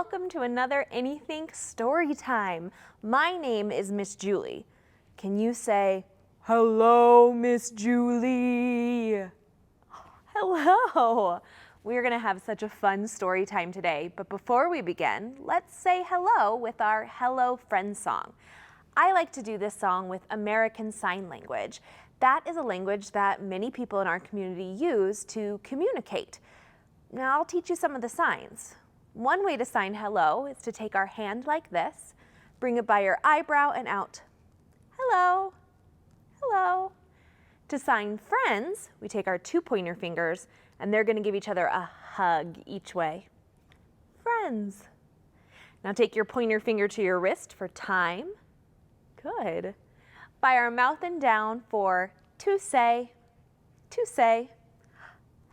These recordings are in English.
welcome to another Anythink Story Time. My name is Miss Julie. Can you say, hello, Miss Julie? Hello. We're gonna have such a fun story time today, but before we begin, let's say hello with our Hello Friends song. I like to do this song with American Sign Language. That is a language that many people in our community use to communicate. Now I'll teach you some of the signs. One way to sign hello is to take our hand like this, bring it by your eyebrow and out. Hello, hello. To sign friends, we take our two pointer fingers and they're gonna give each other a hug each way. Friends. Now take your pointer finger to your wrist for time. Good. By our mouth and down for to say,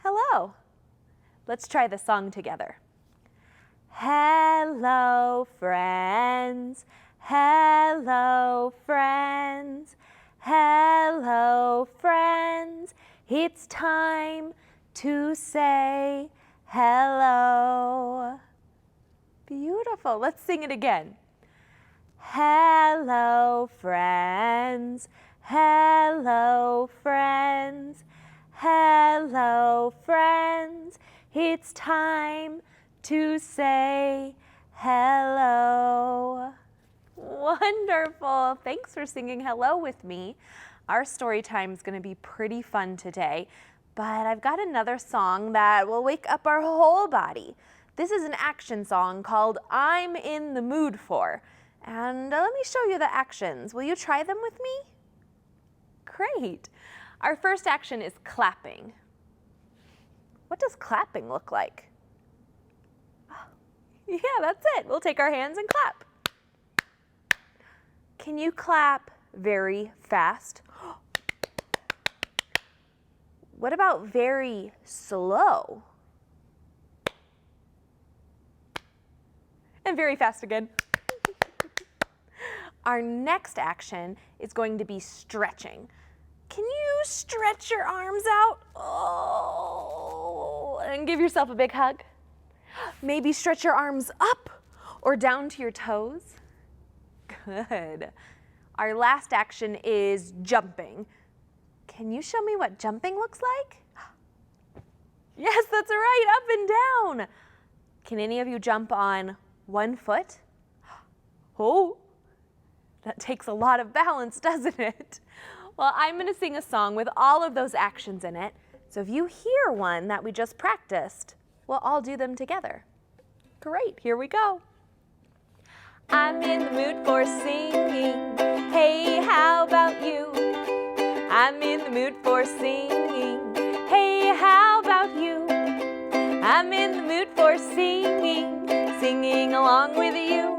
hello. Let's try the song together. Hello, friends. Hello, friends. Hello, friends. It's time to say hello. Beautiful. Let's sing it again. Hello, friends. Hello, friends. Hello, friends. It's time to say hello. Wonderful. Thanks for singing hello with me. Our story time is going to be pretty fun today, but I've got another song that will wake up our whole body. This is an action song called I'm in the Mood For. And let me show you the actions. Will you try them with me? Great. Our first action is clapping. What does clapping look like? Yeah, that's it. We'll take our hands and clap. Can you clap very fast? What about very slow? And very fast again. Our next action is going to be stretching. Can you stretch your arms out? Oh, and give yourself a big hug. Maybe stretch your arms up or down to your toes. Good. Our last action is jumping. Can you show me what jumping looks like? Yes, that's right, up and down. Can any of you jump on one foot? Oh, that takes a lot of balance, doesn't it? Well, I'm going to sing a song with all of those actions in it. So if you hear one that we just practiced, we'll all do them together. Great, here we go. I'm in the mood for singing. Hey, how about you? I'm in the mood for singing. Hey, how about you? I'm in the mood for singing, singing along with you.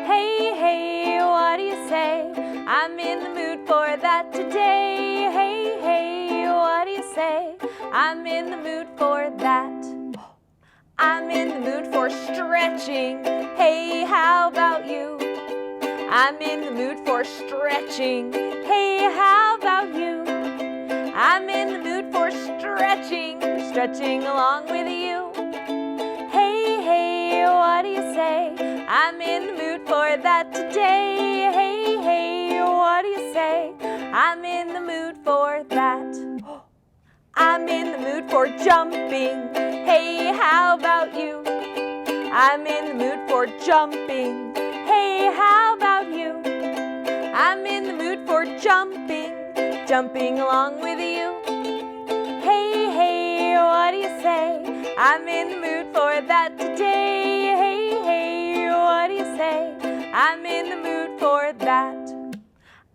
Hey, hey, what do you say? I'm in the mood for that today. Hey, hey, what do you say? I'm in the mood for that. I'm in the mood for stretching. Hey, how about you? I'm in the mood for stretching. Hey, how about you? I'm in the mood for stretching, stretching along with you. Hey, hey, what do you say? I'm in the mood for that today. Hey, hey, what do you say? I'm in the mood for that. I'm in the mood for jumping. Hey, how about you? I'm in the mood for jumping. Hey, how about you? I'm in the mood for jumping, jumping along with you. Hey, hey, what do you say? I'm in the mood for that today. Hey, hey, what do you say? I'm in the mood for that.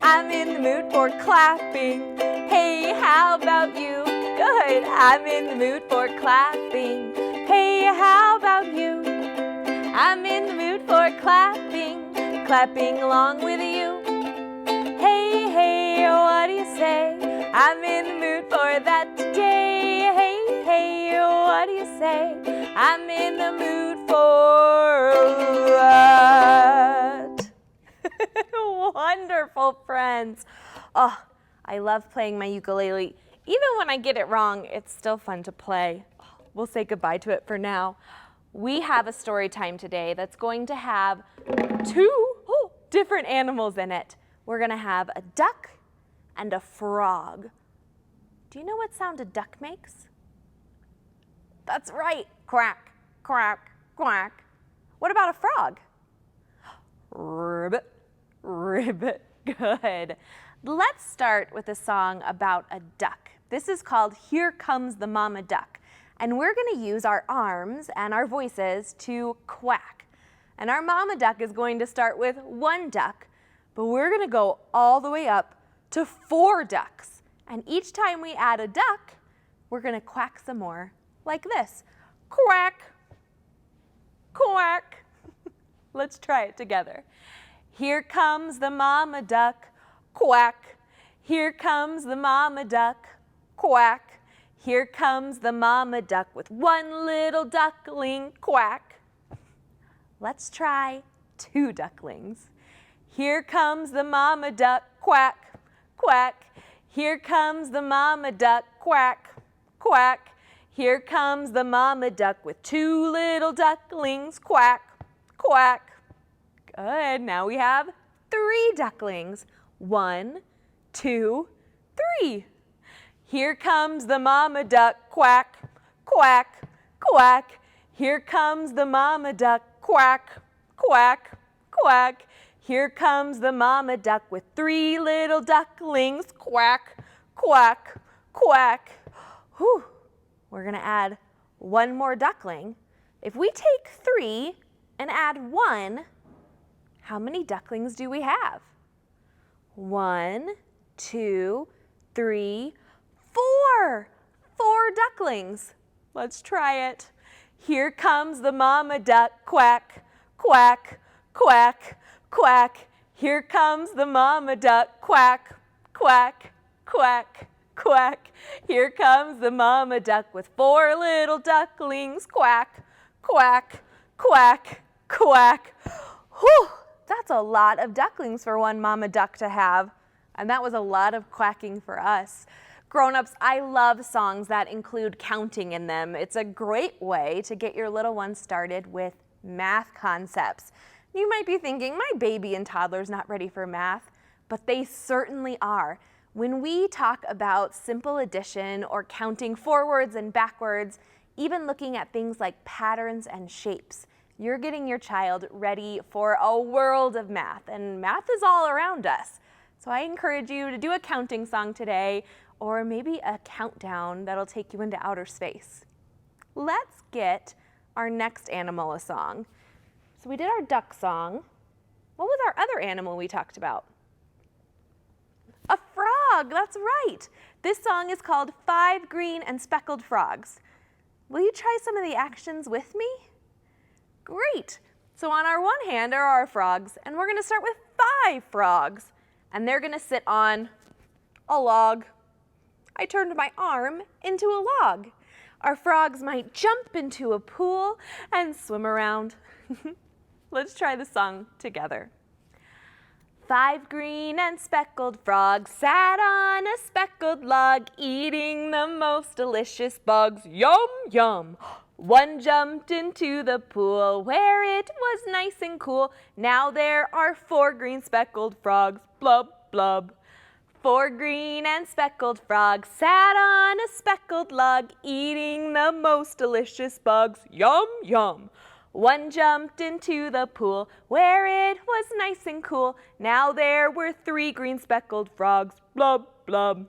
I'm in the mood for clapping. Hey, how about you? Good. I'm in the mood for clapping. Hey, how about you? I'm in the mood for clapping, clapping along with you. Hey, hey, what do you say? I'm in the mood for that today. Hey, hey, what do you say? I'm in the mood for that. Wonderful, friends. Oh, I love playing my ukulele. Even when I get it wrong, it's still fun to play. We'll say goodbye to it for now. we have a story time today that's going to have two different animals in it. We're going to have a duck and a frog. Do you know what sound a duck makes? That's right, quack, quack, quack. What about a frog? Ribbit, ribbit, good. Let's start with a song about a duck. This is called Here Comes the Mama Duck. And we're going to use our arms and our voices to quack. And our mama duck is going to start with one duck, but we're going to go all the way up to 4 ducks. And each time we add a duck, we're going to quack some more, like this. Quack, quack. Let's try it together. Here comes the mama duck, quack. Here comes the mama duck, quack. Here comes the mama duck with one little duckling, quack. Let's try 2 ducklings. Here comes the mama duck, quack, quack. Here comes the mama duck, quack, quack. Here comes the mama duck with 2 little ducklings, quack, quack. Good, now we have 3 ducklings. 1, 2, 3. Here comes the mama duck, quack, quack, quack. Here comes the mama duck, quack, quack, quack. Here comes the mama duck with 3 little ducklings, quack, quack, quack. Whew. We're going to add 1 more duckling. If we take 3 and add 1, how many ducklings do we have? 1, 2, 3, 4. 4 ducklings. Let's try it. Here comes the mama duck, quack, quack, quack, quack. Here comes the mama duck, quack, quack, quack, quack. Here comes the mama duck with 4 little ducklings, quack, quack, quack, quack. Whew, that's a lot of ducklings for one mama duck to have. And that was a lot of quacking for us. Grown-ups, I love songs that include counting in them. It's a great way to get your little ones started with math concepts. You might be thinking, my baby and toddler's not ready for math, but they certainly are. When we talk about simple addition or counting forwards and backwards, even looking at things like patterns and shapes, you're getting your child ready for a world of math, and math is all around us. So I encourage you to do a counting song today, or maybe a countdown that'll take you into outer space. Let's get our next animal a song. So we did our duck song. What was our other animal we talked about? A frog, that's right. This song is called 5 Green and Speckled Frogs. Will you try some of the actions with me? Great. So on our one hand are our frogs, and we're gonna start with 5 frogs, and they're gonna sit on a log. I turned my arm into a log. Our frogs might jump into a pool and swim around. Let's try the song together. 5 green and speckled frogs sat on a speckled log, eating the most delicious bugs. Yum, yum. One jumped into the pool where it was nice and cool. Now there are 4 green speckled frogs. Blub, blub. 4 green and speckled frogs sat on a speckled log, eating the most delicious bugs. Yum, yum. One jumped into the pool where it was nice and cool. Now there were 3 green speckled frogs. Blub, blub.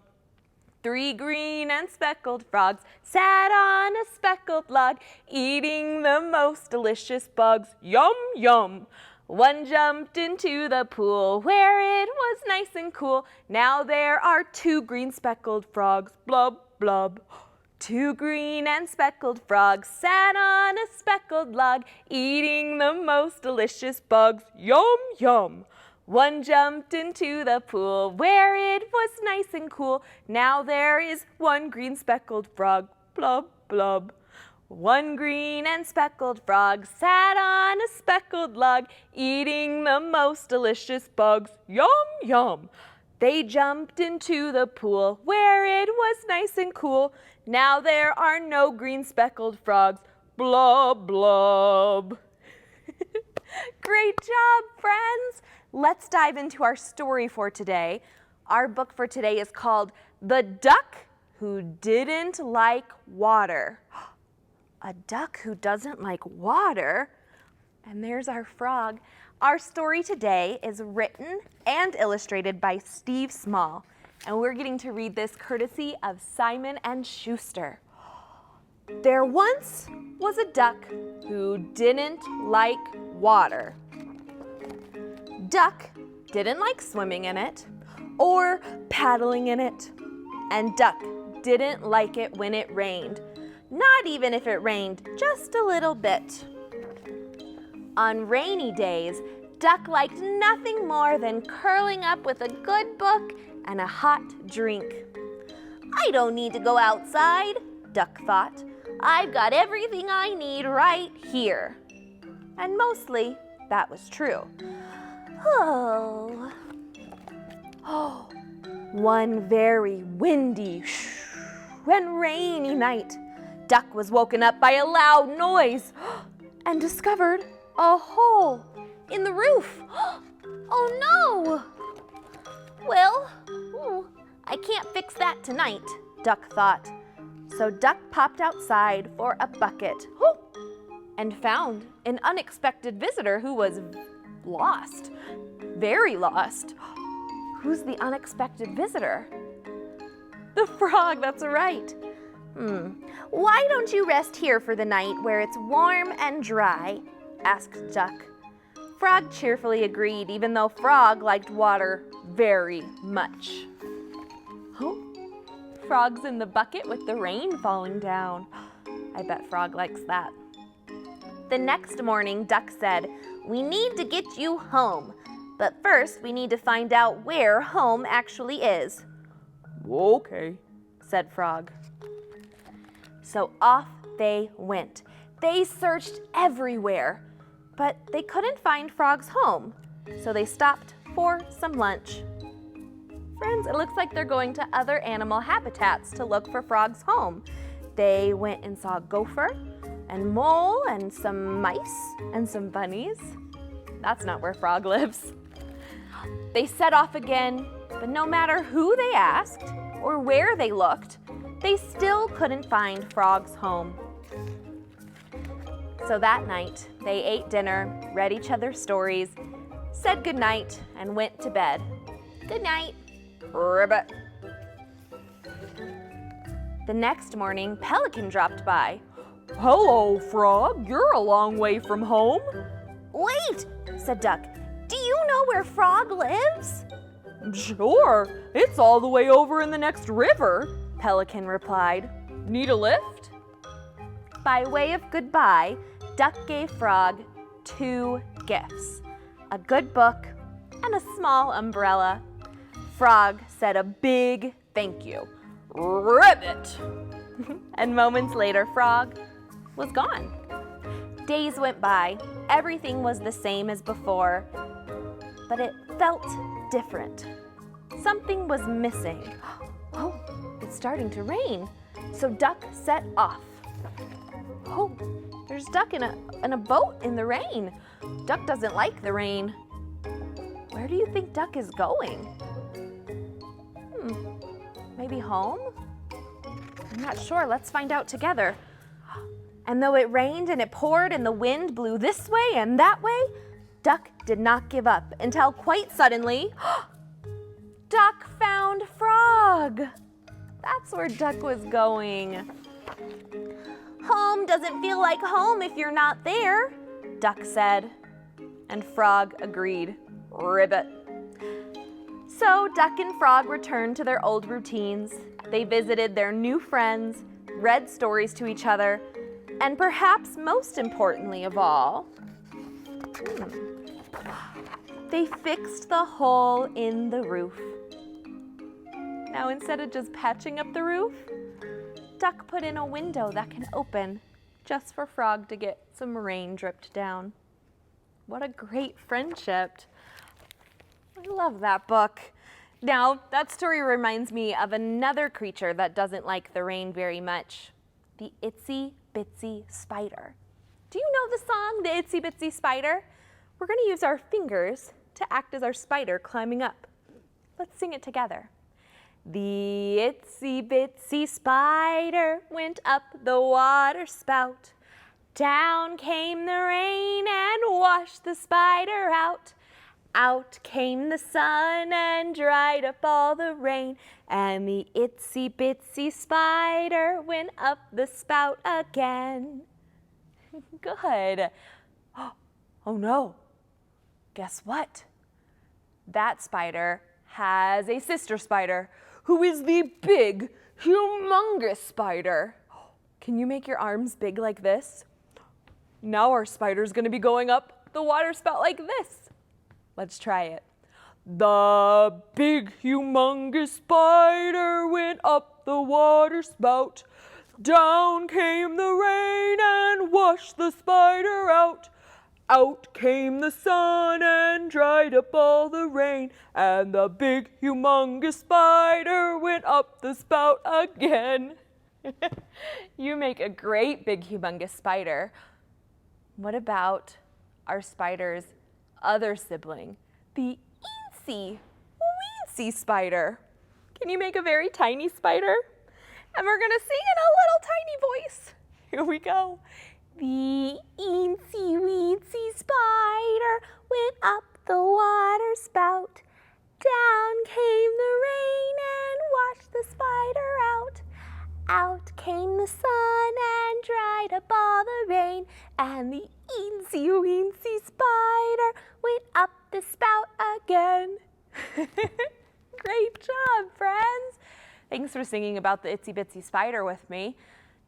3 green and speckled frogs sat on a speckled log, eating the most delicious bugs. Yum, yum. One jumped into the pool where it was nice and cool. Now there are 2 green speckled frogs. Blub, blub. 2 green and speckled frogs sat on a speckled log, eating the most delicious bugs. Yum, yum. One jumped into the pool where it was nice and cool. Now there is 1 green speckled frog. Blub, blub. 1 green and speckled frog sat on a speckled log, eating the most delicious bugs. Yum, yum. They jumped into the pool where it was nice and cool. Now there are no green speckled frogs. Blub, blub. Great job, friends. Let's dive into our story for today. Our book for today is called The Duck Who Didn't Like Water. A duck who doesn't like water? And there's our frog. Our story today is written and illustrated by Steve Small, and we're getting to read this courtesy of Simon and Schuster. There once was a duck who didn't like water. Duck didn't like swimming in it or paddling in it, and Duck didn't like it when it rained, not even if it rained just a little bit. On rainy days, Duck liked nothing more than curling up with a good book and a hot drink. I don't need to go outside, Duck thought. I've got everything I need right here. And mostly, that was true. Oh. One very windy and rainy night, Duck was woken up by a loud noise and discovered a hole in the roof. Oh no! Well, I can't fix that tonight, Duck thought. So Duck popped outside for a bucket and found an unexpected visitor who was lost, very lost. Who's the unexpected visitor? The frog, that's right. Why don't you rest here for the night where it's warm and dry? Asked Duck. Frog cheerfully agreed, even though Frog liked water very much. Frog's in the bucket with the rain falling down. I bet Frog likes that. The next morning, Duck said, "We need to get you home, but first we need to find out where home actually is." "Okay," said Frog. So off they went. They searched everywhere, but they couldn't find Frog's home, so they stopped for some lunch. Friends, it looks like they're going to other animal habitats to look for Frog's home. They went and saw gopher and mole and some mice and some bunnies. That's not where Frog lives. They set off again, but no matter who they asked or where they looked, they still couldn't find Frog's home. So that night, they ate dinner, read each other's stories, said goodnight, and went to bed. Good night. Ribbit. The next morning, Pelican dropped by. "Hello, Frog. You're a long way from home." "Wait," said Duck. "Do you know where Frog lives?" "Sure. It's all the way over in the next river," Pelican replied. "Need a lift?" By way of goodbye, Duck gave Frog 2 gifts, a good book and a small umbrella. Frog said a big thank you. Ribbit! And moments later, Frog was gone. Days went by. Everything was the same as before, but it felt different. Something was missing. Oh, it's starting to rain. So Duck set off. Oh, there's Duck in a boat in the rain. Duck doesn't like the rain. Where do you think Duck is going? Maybe home? I'm not sure. Let's find out together. And though it rained and it poured and the wind blew this way and that way, Duck did not give up until quite suddenly, Duck found Frog. That's where Duck was going. "Home doesn't feel like home if you're not there," Duck said. And Frog agreed. Ribbit. So Duck and Frog returned to their old routines. They visited their new friends, read stories to each other, and perhaps most importantly of all, they fixed the hole in the roof. Now instead of just patching up the roof, Duck put in a window that can open just for Frog to get some rain dripped down. What a great friendship. I love that book. Now, that story reminds me of another creature that doesn't like the rain very much. the itsy bitsy spider. Do you know the song, the itsy bitsy spider? We're going to use our fingers to act as our spider climbing up. Let's sing it together. The itsy bitsy spider went up the water spout. Down came the rain and washed the spider out. Out came the sun and dried up all the rain, and the itsy bitsy spider went up the spout again. Good. Oh no, guess what? That spider has a sister spider who is the big, humongous spider. Can you make your arms big like this? Now our spider's gonna be going up the water spout like this. Let's try it. The big, humongous spider went up the water spout. Down came the rain and washed the spider out. Out came the sun and dried up all the rain, and the big, humongous spider went up the spout again. You make a great big, humongous spider. What about our spider's other sibling, the eensy, weensy spider? Can you make a very tiny spider? And we're gonna sing in a little tiny voice. Here we go. The eensy weensy spider went up the water spout. Down came the rain and washed the spider out. Out came the sun and dried up all the rain, and the eensy weensy spider went up the spout again. Great job, friends. Thanks for singing about the itsy bitsy spider with me.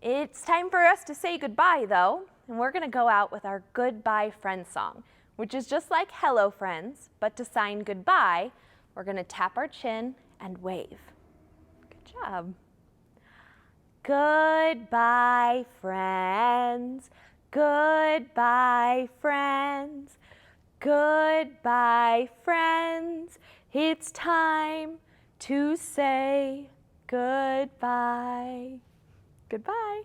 It's time for us to say goodbye, though, and we're gonna go out with our Goodbye Friends song, which is just like Hello Friends, but to sign goodbye, we're gonna tap our chin and wave. Good job. Goodbye, friends. Goodbye, friends. Goodbye, friends. It's time to say goodbye. Goodbye.